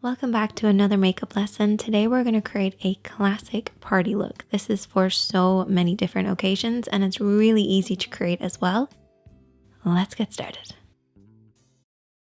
Welcome back to another makeup lesson. Today we're going to create a classic party look. This is for so many different occasions and it's really easy to create as well. Let's get started.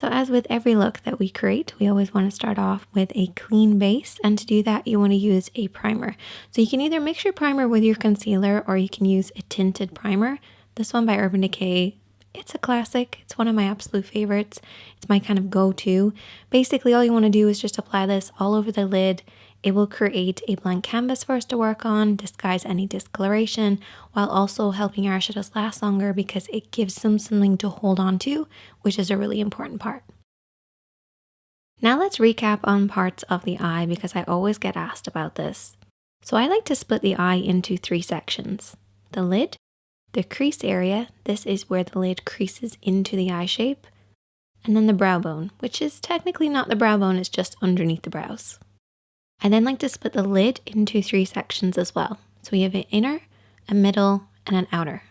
So as with every look that we create, we always want to start off with a clean base, and to do that you want to use a primer. So you can either mix your primer with your concealer or you can use a tinted primer. This one by Urban Decay, it's a classic. It's one of my absolute favorites. It's my kind of go-to. Basically, all you want to do is just apply this all over the lid. It will create a blank canvas for us to work on, disguise any discoloration, while also helping our eyeshadows last longer because it gives them something to hold on to, which is a really important part. Now let's recap on parts of the eye because I always get asked about this. So I like to split the eye into 3 sections. The lid, the crease area, this is where the lid creases into the eye shape, and then the brow bone, which is technically not the brow bone, it's just underneath the brows. I then like to split the lid into 3 sections as well. So we have an inner, a middle, and an outer.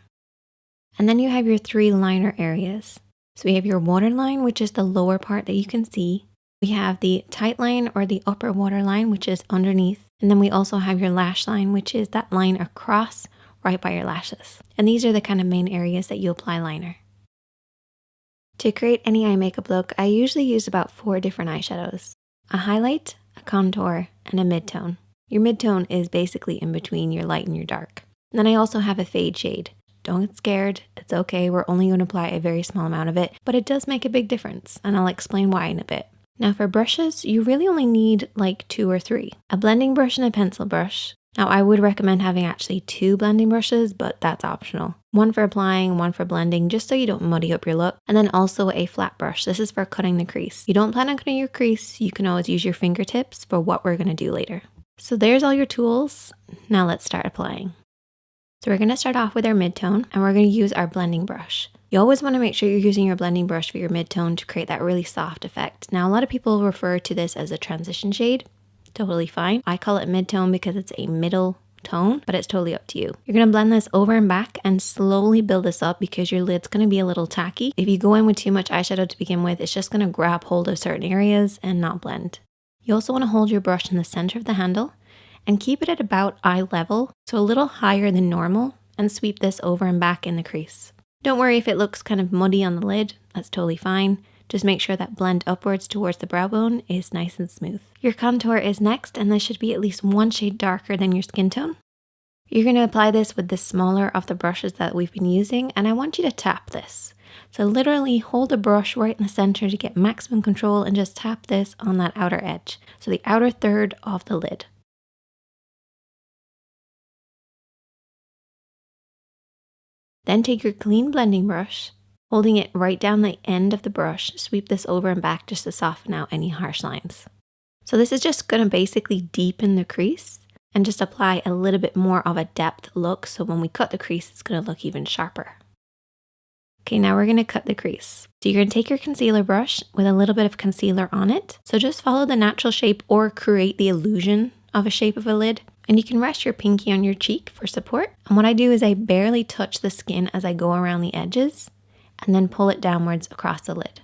And then you have your 3 liner areas. So we have your waterline, which is the lower part that you can see. We have the tight line or the upper waterline, which is underneath. And then we also have your lash line, which is that line across right by your lashes. And these are the kind of main areas that you apply liner. To create any eye makeup look, I usually use about 4 different eyeshadows. A highlight, a contour, and a mid-tone. Your mid-tone is basically in between your light and your dark. And then I also have a fade shade. Don't get scared, it's okay, we're only going to apply a very small amount of it, but it does make a big difference, and I'll explain why in a bit. Now for brushes, you really only need like 2 or 3. A blending brush and a pencil brush. Now I would recommend having actually 2 blending brushes, but that's optional. One for applying, one for blending, just so you don't muddy up your look. And then also a flat brush. This is for cutting the crease. You don't plan on cutting your crease, you can always use your fingertips for what we're going to do later. So there's all your tools. Now let's start applying. So we're going to start off with our mid-tone and we're going to use our blending brush. You always want to make sure you're using your blending brush for your mid-tone to create that really soft effect. Now a lot of people refer to this as a transition shade. Totally fine. I call it mid-tone because it's a middle tone, but it's totally up to you. You're going to blend this over and back and slowly build this up because your lid's going to be a little tacky. If you go in with too much eyeshadow to begin with, it's just going to grab hold of certain areas and not blend. You also want to hold your brush in the center of the handle and keep it at about eye level, so a little higher than normal, and sweep this over and back in the crease. Don't worry if it looks kind of muddy on the lid, that's totally fine. Just make sure that blend upwards towards the brow bone is nice and smooth. Your contour is next, and this should be at least 1 shade darker than your skin tone. You're going to apply this with the smaller of the brushes that we've been using, and I want you to tap this. So literally hold the brush right in the center to get maximum control and just tap this on that outer edge. So the outer third of the lid. Then take your clean blending brush, holding it right down the end of the brush, sweep this over and back just to soften out any harsh lines. So this is just going to basically deepen the crease and just apply a little bit more of a depth look, so when we cut the crease it's going to look even sharper. Okay, now we're going to cut the crease. So you're going to take your concealer brush with a little bit of concealer on it. So just follow the natural shape or create the illusion of a shape of a lid. And you can rest your pinky on your cheek for support. And what I do is I barely touch the skin as I go around the edges and then pull it downwards across the lid.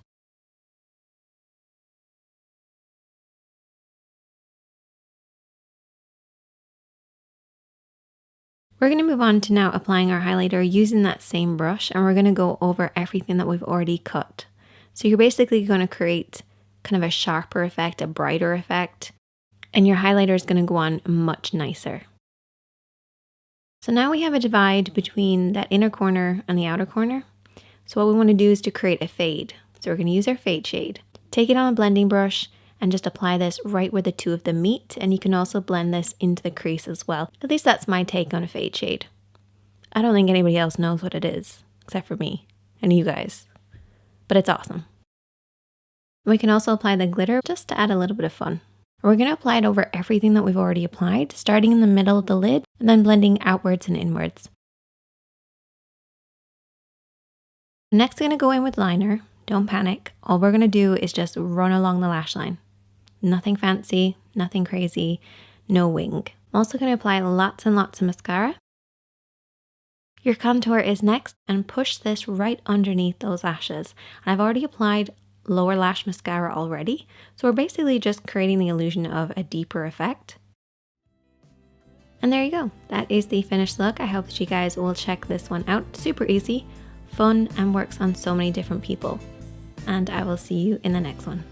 We're going to move on to now applying our highlighter using that same brush, and we're going to go over everything that we've already cut. So you're basically going to create kind of a sharper effect, a brighter effect, and your highlighter is going to go on much nicer. So now we have a divide between that inner corner and the outer corner. So what we want to do is to create a fade. So we're going to use our fade shade. Take it on a blending brush and just apply this right where the 2 of them meet, and you can also blend this into the crease as well. At least that's my take on a fade shade. I don't think anybody else knows what it is, except for me and you guys, but it's awesome. We can also apply the glitter just to add a little bit of fun. We're going to apply it over everything that we've already applied, starting in the middle of the lid and then blending outwards and inwards. Next, I'm going to go in with liner. Don't panic. All we're going to do is just run along the lash line. Nothing fancy, nothing crazy, no wing. I'm also going to apply lots and lots of mascara. Your contour is next, and push this right underneath those lashes. And I've already applied lower lash mascara already. So we're basically just creating the illusion of a deeper effect. And there you go. That is the finished look. I hope that you guys will check this one out. Super easy, fun, and works on so many different people. And I will see you in the next one.